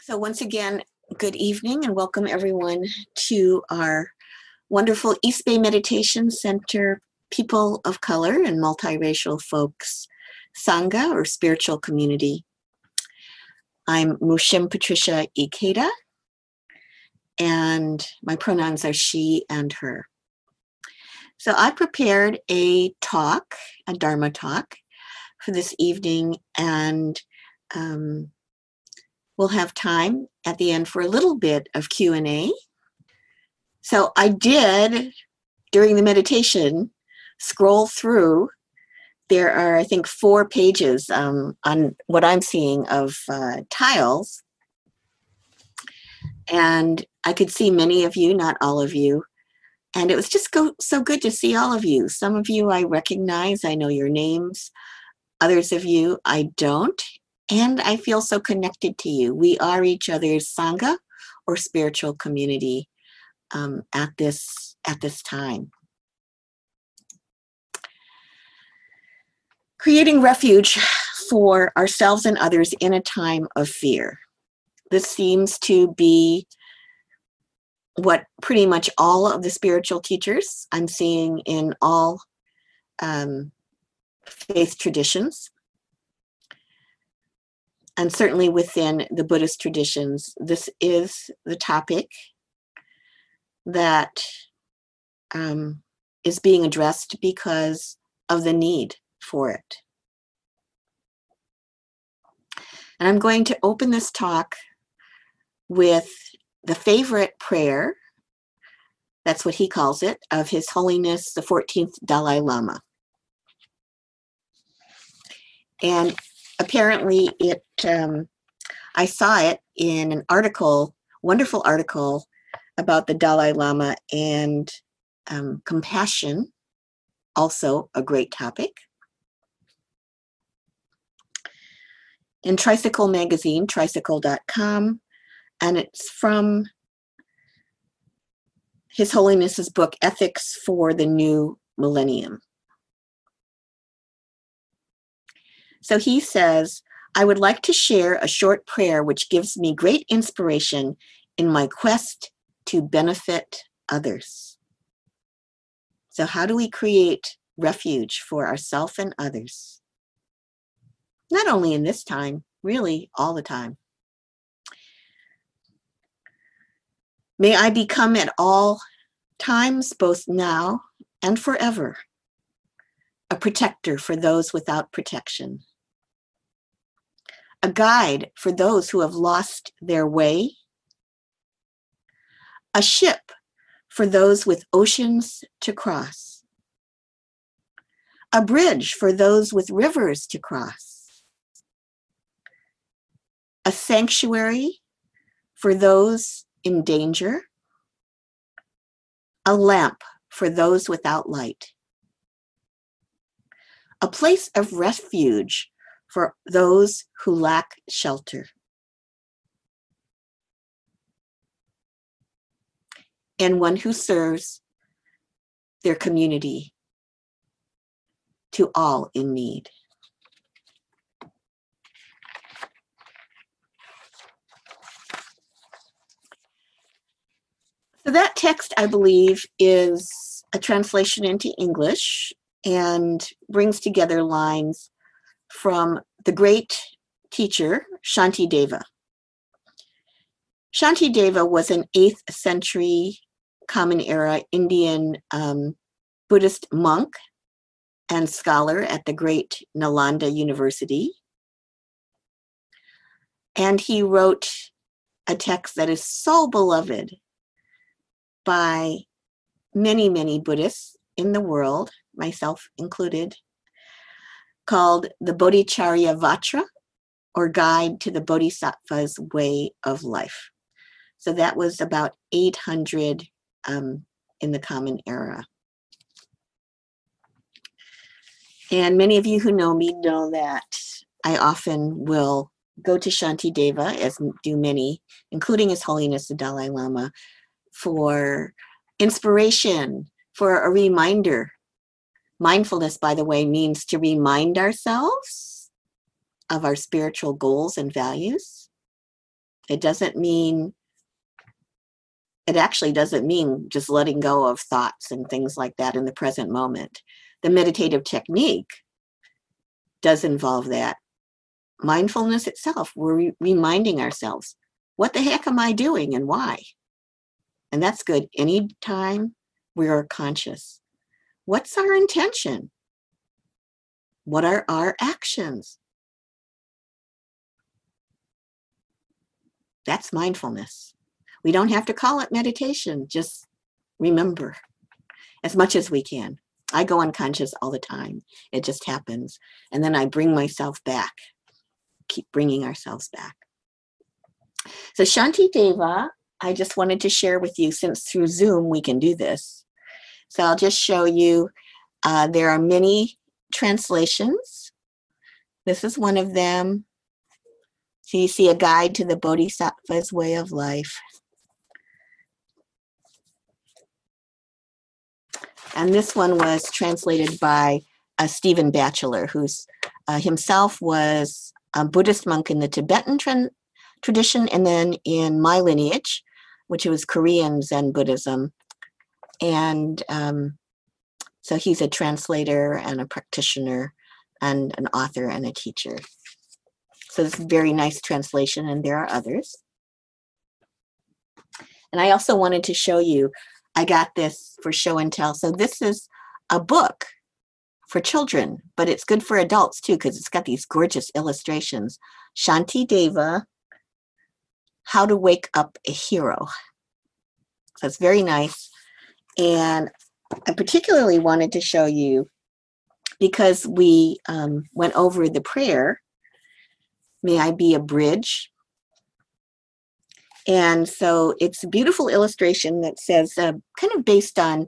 So once again, good evening and welcome everyone to our wonderful East Bay Meditation Center People of Color and Multiracial Folks Sangha or spiritual community. I'm Mushim Ikeda and my pronouns are she and her. So I prepared a talk, a Dharma talk for this evening, and we'll have time at the end for a little bit of Q&A. So I did, during the meditation, scroll through. There are, I think, 4 pages on what I'm seeing of tiles. And I could see many of you, not all of you. And it was just so good to see all of you. Some of you I recognize, I know your names. Others of you I don't. And I feel so connected to you. We are each other's Sangha or spiritual community at this time. Creating refuge for ourselves and others in a time of fear. This seems to be what pretty much all of the spiritual teachers I'm seeing in all faith traditions. And certainly within the Buddhist traditions, this is the topic that is being addressed because of the need for it. And I'm going to open this talk with the favorite prayer, that's what he calls it, of His Holiness the 14th Dalai Lama. And apparently I saw it in an article, wonderful article about the Dalai Lama and compassion, also a great topic. In Tricycle magazine, tricycle.com, and it's from His Holiness's book, Ethics for the New Millennium. So he says, I would like to share a short prayer which gives me great inspiration in my quest to benefit others. So how do we create refuge for ourselves and others? Not only in this time, really all the time. May I become at all times, both now and forever, a protector for those without protection. A guide for those who have lost their way, a ship for those with oceans to cross, a bridge for those with rivers to cross, a sanctuary for those in danger, a lamp for those without light, a place of refuge for those who lack shelter, and one who serves their community to all in need. So that text, I believe, is a translation into English and brings together lines from the great teacher, Shantideva. Shantideva was an 8th century Common Era Indian Buddhist monk and scholar at the great Nalanda University. And he wrote a text that is so beloved by many, many Buddhists in the world, myself included, called the Bodhicharya-vatra, or Guide to the Bodhisattva's Way of Life. So that was about 800 in the Common Era. And many of you who know me know that I often will go to Shantideva, as do many, including His Holiness the Dalai Lama, for inspiration, for a reminder. Mindfulness, by the way, means to remind ourselves of our spiritual goals and values. It actually doesn't mean just letting go of thoughts and things like that in the present moment. The meditative technique does involve that. Mindfulness itself, we're reminding ourselves, what the heck am I doing and why? And that's good anytime we are conscious. What's our intention? What are our actions? That's mindfulness. We don't have to call it meditation, just remember as much as we can. I go unconscious all the time. It just happens. And then I bring myself back, keep bringing ourselves back. So Shanti Deva, I just wanted to share with you, since through Zoom we can do this. So I'll just show you, there are many translations. This is one of them. So you see a guide to the Bodhisattva's way of life. And this one was translated by Stephen Batchelor, who's himself was a Buddhist monk in the Tibetan tradition, and then in my lineage, which was Korean Zen Buddhism. And so he's a translator and a practitioner and an author and a teacher. So this is a very nice translation, and there are others. And I also wanted to show you, I got this for show and tell. So this is a book for children, but it's good for adults too, because it's got these gorgeous illustrations. Shanti Deva, How to Wake Up a Hero. So it's very nice. And I particularly wanted to show you, because we went over the prayer, May I Be a Bridge. And so it's a beautiful illustration that says, kind of based on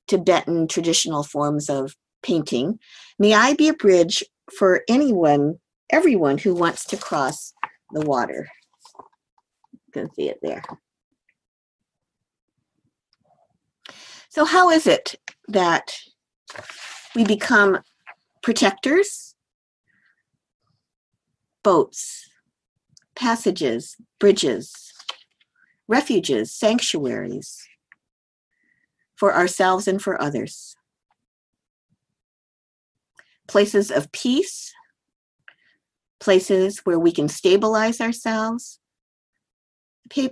Tibetan traditional forms of painting, may I be a bridge for everyone who wants to cross the water. You can see it there. So how is it that we become protectors? Boats, passages, bridges, refuges, sanctuaries for ourselves and for others. Places of peace, places where we can stabilize ourselves,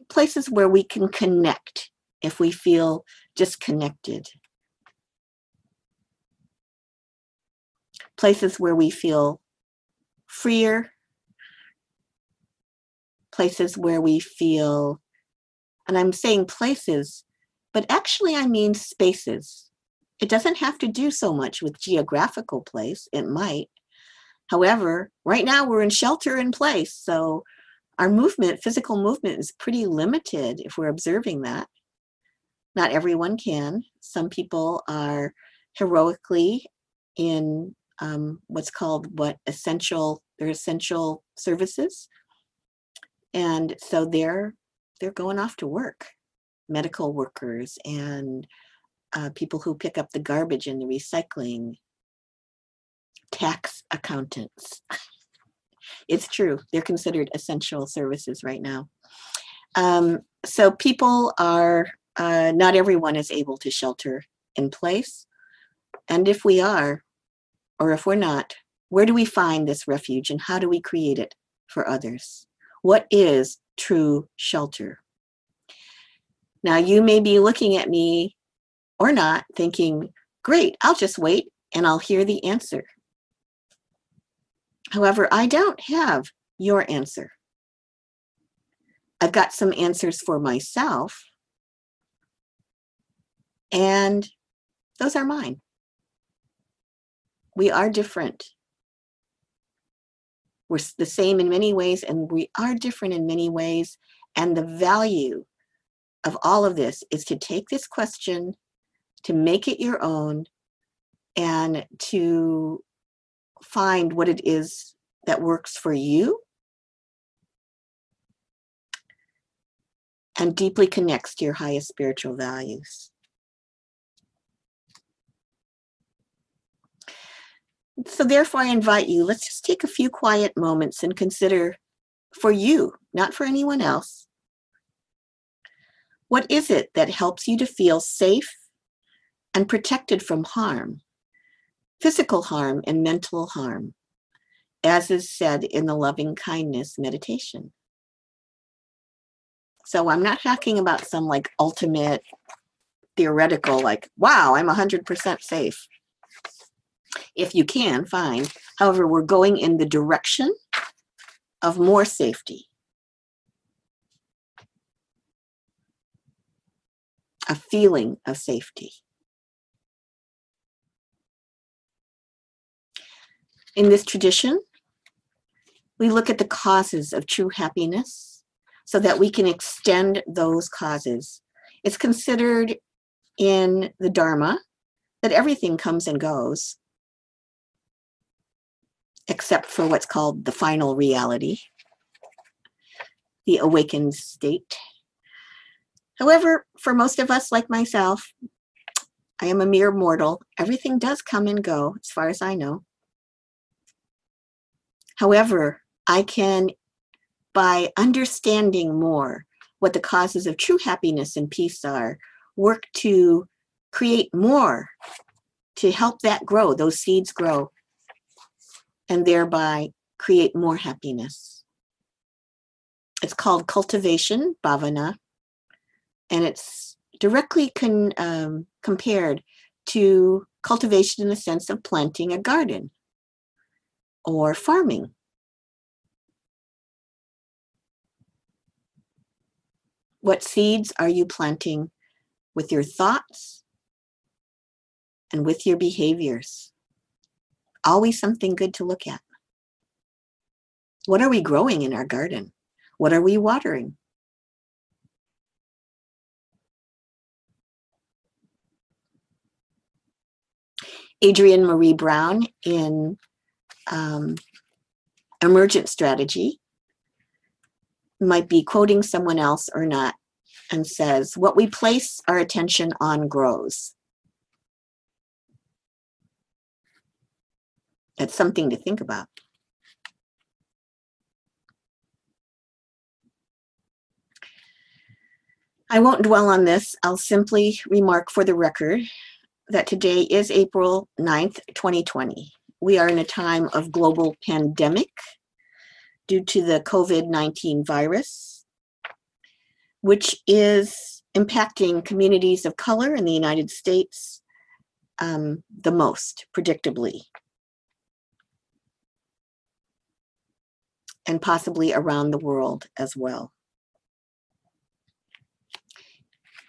places where we can connect if we feel disconnected. Places where we feel freer, places where we feel, and I'm saying places, but actually I mean spaces. It doesn't have to do so much with geographical place, it might. However, right now we're in shelter in place, so our movement, physical movement, is pretty limited if we're observing that. Not everyone can. Some people are heroically in what's called essential services. And so they're going off to work. Medical workers and people who pick up the garbage and the recycling, tax accountants. It's true, they're considered essential services right now. So people are, not everyone is able to shelter in place. And if we are, or if we're not, where do we find this refuge and how do we create it for others? What is true shelter? Now you may be looking at me or not thinking, great, I'll just wait and I'll hear the answer. However, I don't have your answer. I've got some answers for myself, and those are mine. We are different. We're the same in many ways, and we are different in many ways. And the value of all of this is to take this question, to make it your own, and to find what it is that works for you and deeply connects to your highest spiritual values. So therefore, I invite you, let's just take a few quiet moments and consider for you, not for anyone else. What is it that helps you to feel safe and protected from harm, physical harm and mental harm, as is said in the loving kindness meditation? So I'm not talking about some like ultimate theoretical, like, wow, I'm 100% safe. If you can, fine. However, we're going in the direction of more safety, a feeling of safety. In this tradition, we look at the causes of true happiness so that we can extend those causes. It's considered in the Dharma that everything comes and goes, except for what's called the final reality, the awakened state. However, for most of us, like myself, I am a mere mortal. Everything does come and go, as far as I know. However, I can, by understanding more what the causes of true happiness and peace are, work to create more, to help that grow, those seeds grow, and thereby create more happiness. It's called cultivation, bhavana, and it's directly compared to cultivation in the sense of planting a garden or farming. What seeds are you planting with your thoughts and with your behaviors? Always something good to look at. What are we growing in our garden? What are we watering? Adrienne Marie Brown in Emergent Strategy might be quoting someone else or not, and says, what we place our attention on grows. That's something to think about. I won't dwell on this. I'll simply remark for the record that today is April 9th, 2020. We are in a time of global pandemic due to the COVID-19 virus, which is impacting communities of color in the United States the most, predictably, and possibly around the world as well.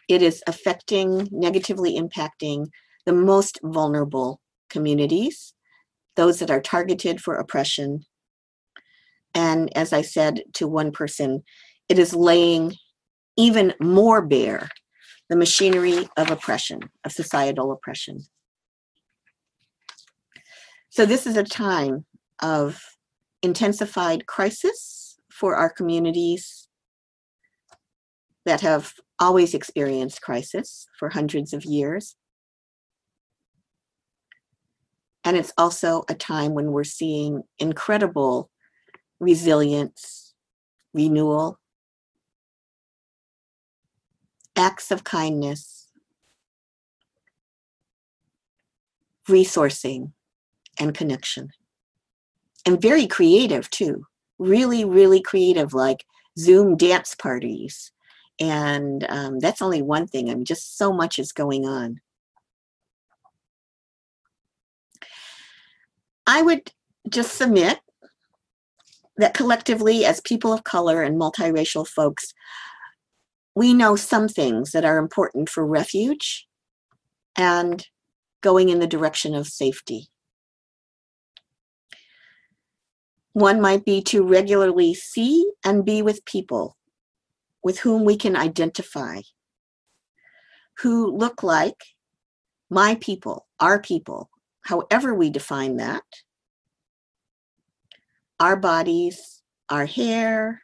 It is affecting, negatively impacting the most vulnerable communities, those that are targeted for oppression. And as I said to one person, it is laying even more bare the machinery of oppression, of societal oppression. So this is a time of intensified crisis for our communities that have always experienced crisis for hundreds of years. And it's also a time when we're seeing incredible resilience, renewal, acts of kindness, resourcing, and connection. And very creative too, really, really creative, like Zoom dance parties. And that's only one thing. I mean, just so much is going on. I would just submit that collectively, as people of color and multiracial folks, we know some things that are important for refuge and going in the direction of safety. One might be to regularly see and be with people with whom we can identify, who look like my people, our people, however we define that, our bodies, our hair,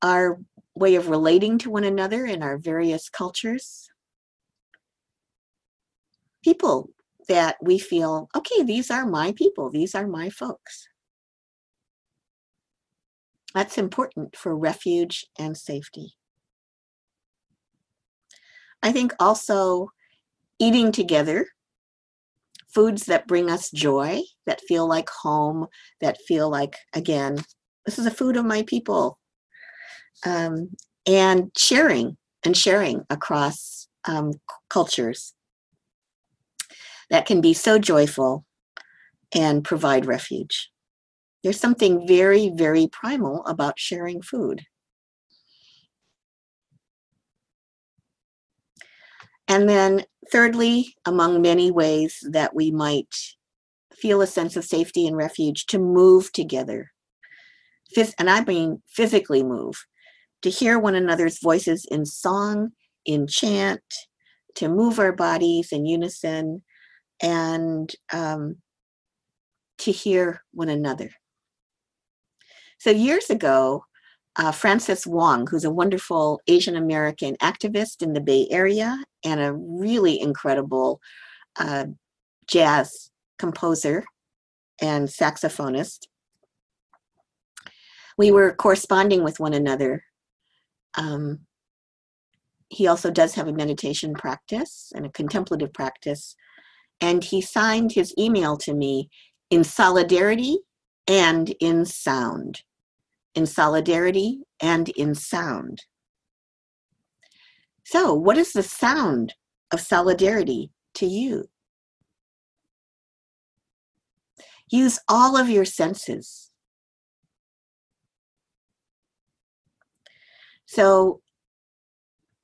our way of relating to one another in our various cultures. People that we feel, okay, these are my people, these are my folks. That's important for refuge and safety. I think also eating together, foods that bring us joy, that feel like home, that feel like, again, this is a food of my people. And sharing across cultures that can be so joyful and provide refuge. There's something very, very primal about sharing food. And then thirdly, among many ways that we might feel a sense of safety and refuge, to move together. And I mean physically move, to hear one another's voices in song, in chant, to move our bodies in unison, and to hear one another. So years ago, Frances Wong, who's a wonderful Asian American activist in the Bay Area and a really incredible jazz composer and saxophonist, we were corresponding with one another. He also does have a meditation practice and a contemplative practice, and he signed his email to me in solidarity and in sound. In solidarity and in sound. So, what is the sound of solidarity to you? Use all of your senses. So,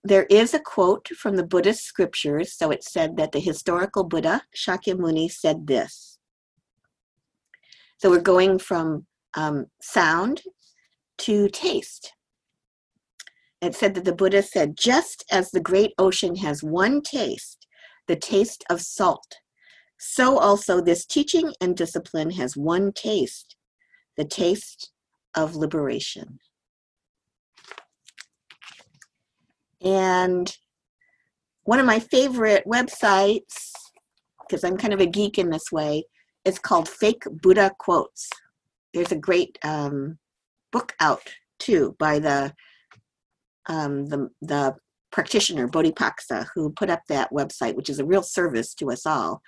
there is a quote from the Buddhist scriptures. So it said that the historical Buddha, Shakyamuni, said this. So we're going from sound to taste. It said that the Buddha said, just as the great ocean has one taste, the taste of salt, so also this teaching and discipline has one taste, the taste of liberation. And one of my favorite websites, because I'm kind of a geek in this way, is called Fake Buddha Quotes. There's a great book out too by the practitioner Bodhipaksa, who put up that website, which is a real service to us all.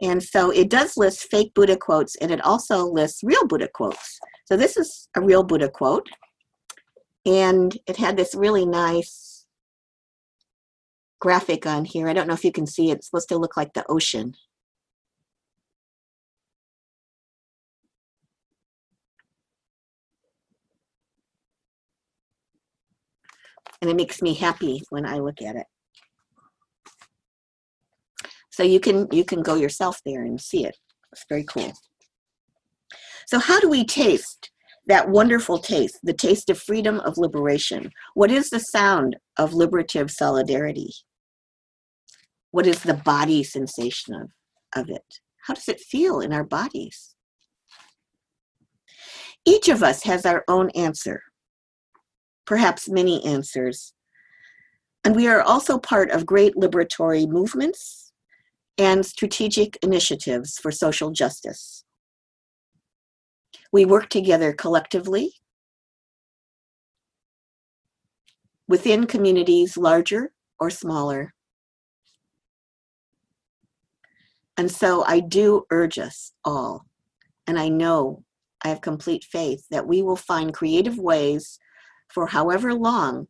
And so it does list fake Buddha quotes, and it also lists real Buddha quotes. So this is a real Buddha quote, and it had this really nice graphic on here. I don't know if you can see it. It's supposed to look like the ocean. And it makes me happy when I look at it. So you can go yourself there and see it. It's very cool. So how do we taste that wonderful taste, the taste of freedom, of liberation? What is the sound of liberative solidarity? What is the body sensation of it? How does it feel in our bodies? Each of us has our own answer, perhaps many answers. And we are also part of great liberatory movements and strategic initiatives for social justice. We work together collectively within communities larger or smaller. And so I do urge us all, and I know I have complete faith that we will find creative ways for however long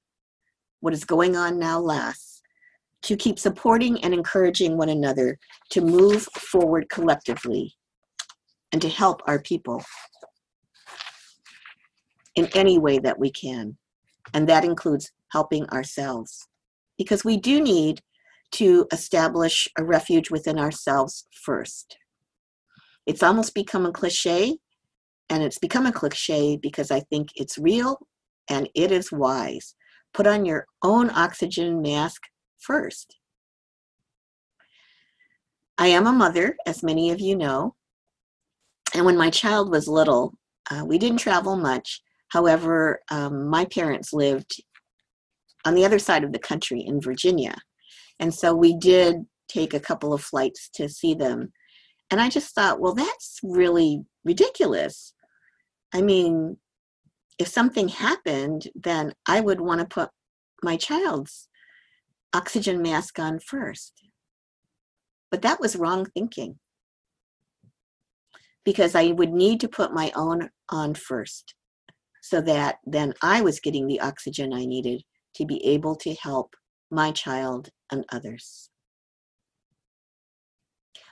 what is going on now lasts, to keep supporting and encouraging one another to move forward collectively and to help our people in any way that we can. And that includes helping ourselves, because we do need to establish a refuge within ourselves first. It's almost become a cliche, and it's become a cliche because I think it's real and it is wise. Put on your own oxygen mask first. I am a mother, as many of you know, and when my child was little, we didn't travel much. However, my parents lived on the other side of the country in Virginia. And so we did take a couple of flights to see them. And I just thought, well, that's really ridiculous. I mean, if something happened, then I would want to put my child's oxygen mask on first. But that was wrong thinking, because I would need to put my own on first, so that then I was getting the oxygen I needed to be able to help my child and others.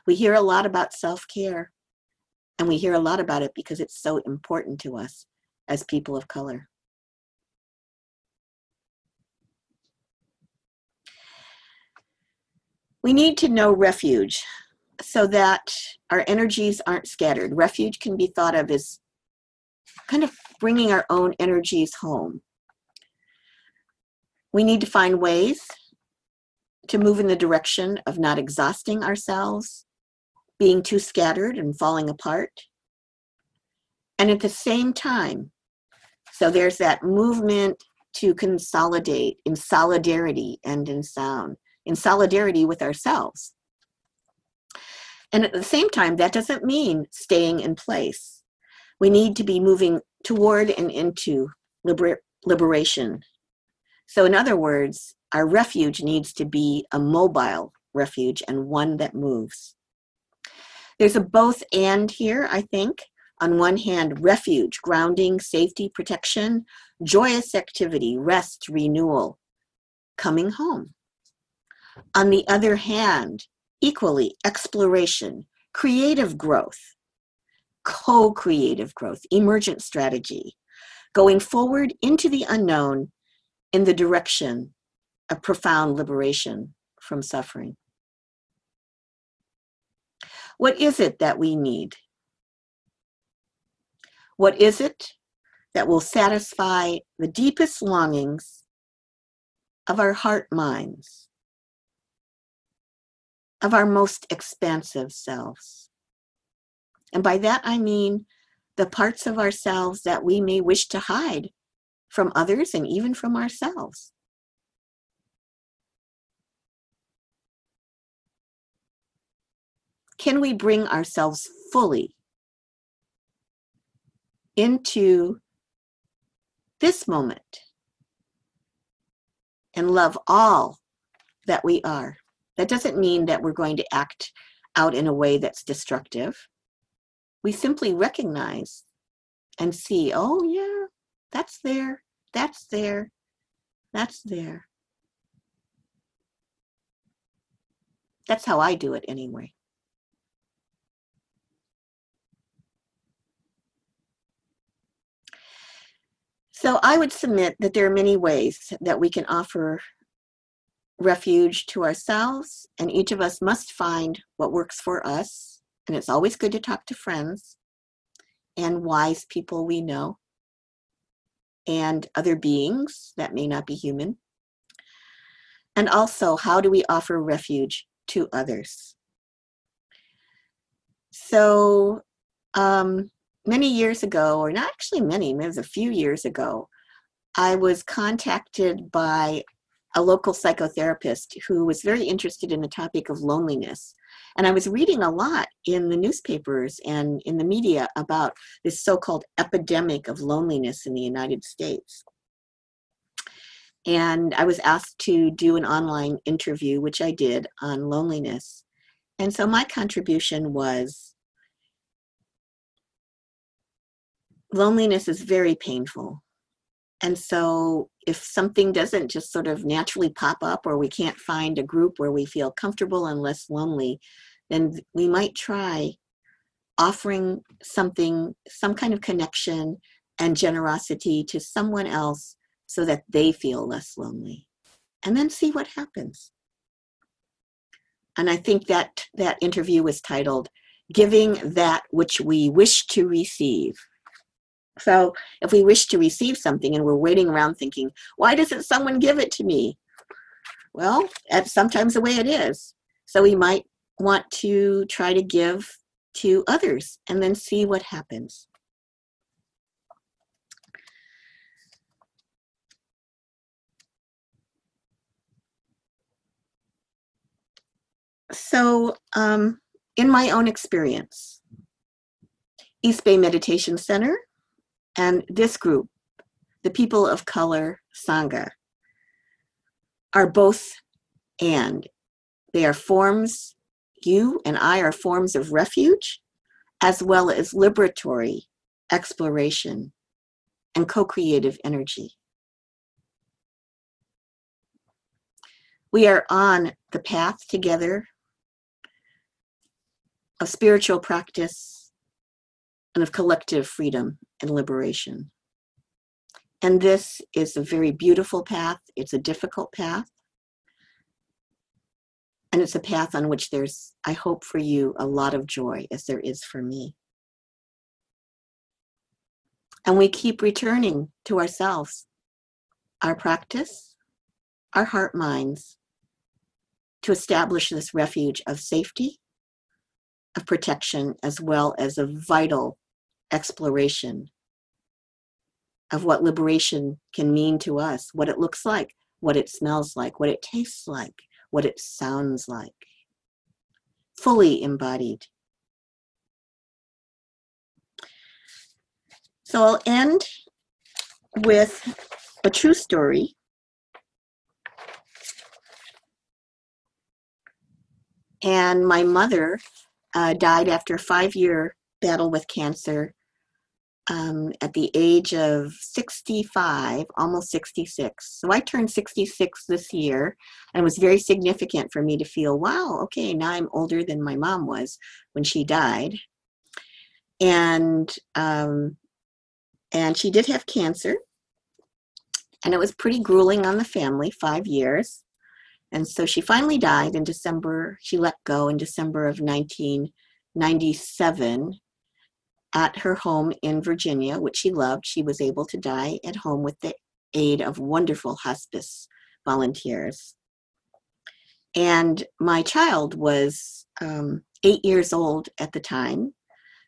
We hear a lot about self-care, and we hear a lot about it because it's so important to us as people of color. We need to know refuge so that our energies aren't scattered. Refuge can be thought of as kind of bringing our own energies home. We need to find ways to move in the direction of not exhausting ourselves, being too scattered and falling apart. And at the same time, so there's that movement to consolidate in solidarity and in sound, in solidarity with ourselves. And at the same time, that doesn't mean staying in place. We need to be moving toward and into liberation. So in other words, our refuge needs to be a mobile refuge and one that moves. There's a both and here, I think. On one hand, refuge, grounding, safety, protection, joyous activity, rest, renewal, coming home. On the other hand, equally, exploration, creative growth, co-creative growth, emergent strategy, going forward into the unknown in the direction of profound liberation from suffering. What is it that we need? What is it that will satisfy the deepest longings of our heart minds, of our most expansive selves? And by that I mean the parts of ourselves that we may wish to hide from others and even from ourselves. Can we bring ourselves fully into this moment and love all that we are? That doesn't mean that we're going to act out in a way that's destructive. We simply recognize and see, oh yeah, that's there, that's there, that's there. That's how I do it anyway. So I would submit that there are many ways that we can offer refuge to ourselves, and each of us must find what works for us. And it's always good to talk to friends and wise people we know and other beings that may not be human. And also, how do we offer refuge to others? So many years ago, or not actually many, it was a few years ago, I was contacted by a local psychotherapist who was very interested in the topic of loneliness. And I was reading a lot in the newspapers and in the media about this so-called epidemic of loneliness in the United States. And I was asked to do an online interview, which I did, on loneliness. And so my contribution was, loneliness is very painful. And so if something doesn't just sort of naturally pop up, or we can't find a group where we feel comfortable and less lonely, then we might try offering something, some kind of connection and generosity to someone else so that they feel less lonely, and then see what happens. And I think that interview was titled, Giving That Which We Wish to Receive. So if we wish to receive something and we're waiting around thinking, why doesn't someone give it to me? Well, that's sometimes the way it is. So we might want to try to give to others and then see what happens. So in my own experience, East Bay Meditation Center and this group the people of color Sangha, are both and. They are forms, you and I are forms of refuge, as well as liberatory exploration and co-creative energy. We are on the path together of spiritual practice and of collective freedom and liberation. And this is a very beautiful path. It's a difficult path. And it's a path on which there's, I hope for you, a lot of joy, as there is for me. And we keep returning to ourselves, our practice, our heart minds, to establish this refuge of safety, of protection, as well as a vital exploration of what liberation can mean to us, what it looks like, what it smells like, what it tastes like, what it sounds like, fully embodied. So I'll end with a true story. And my mother died after a 5-year battle with cancer at the age of 65, almost 66. So I turned 66 this year, and it was very significant for me to feel, wow, okay, now I'm older than my mom was when she died. And she did have cancer, and it was pretty grueling on the family, 5 years. And so she finally died in December. She let go in December of 1997 at her home in Virginia, which she loved. She was able to die at home with the aid of wonderful hospice volunteers. And my child was 8 years old at the time.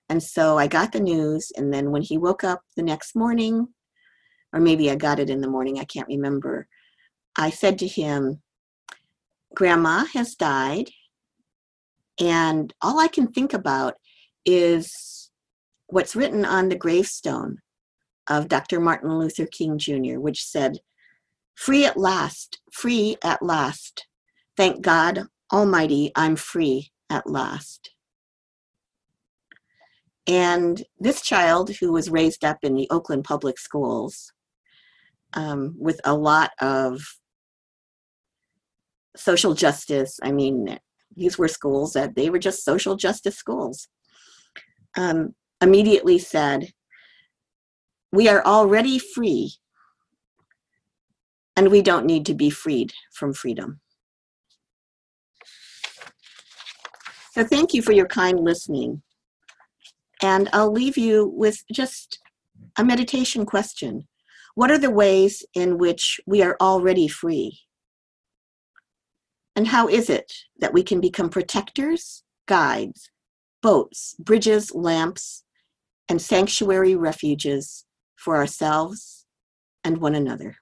And so I got the news, and then when he woke up the next morning, or maybe I got it in the morning, I can't remember, I said to him, Grandma has died, and all I can think about is what's written on the gravestone of Dr. Martin Luther King Jr., which said, free at last, thank God Almighty, I'm free at last. And this child, who was raised up in the Oakland public schools with a lot of social justice, I mean, these were schools that they were just social justice schools, immediately said, we are already free, and we don't need to be freed from freedom. So thank you for your kind listening. And I'll leave you with just a meditation question. What are the ways in which we are already free? And how is it that we can become protectors, guides, boats, bridges, lamps, and sanctuary refuges for ourselves and one another?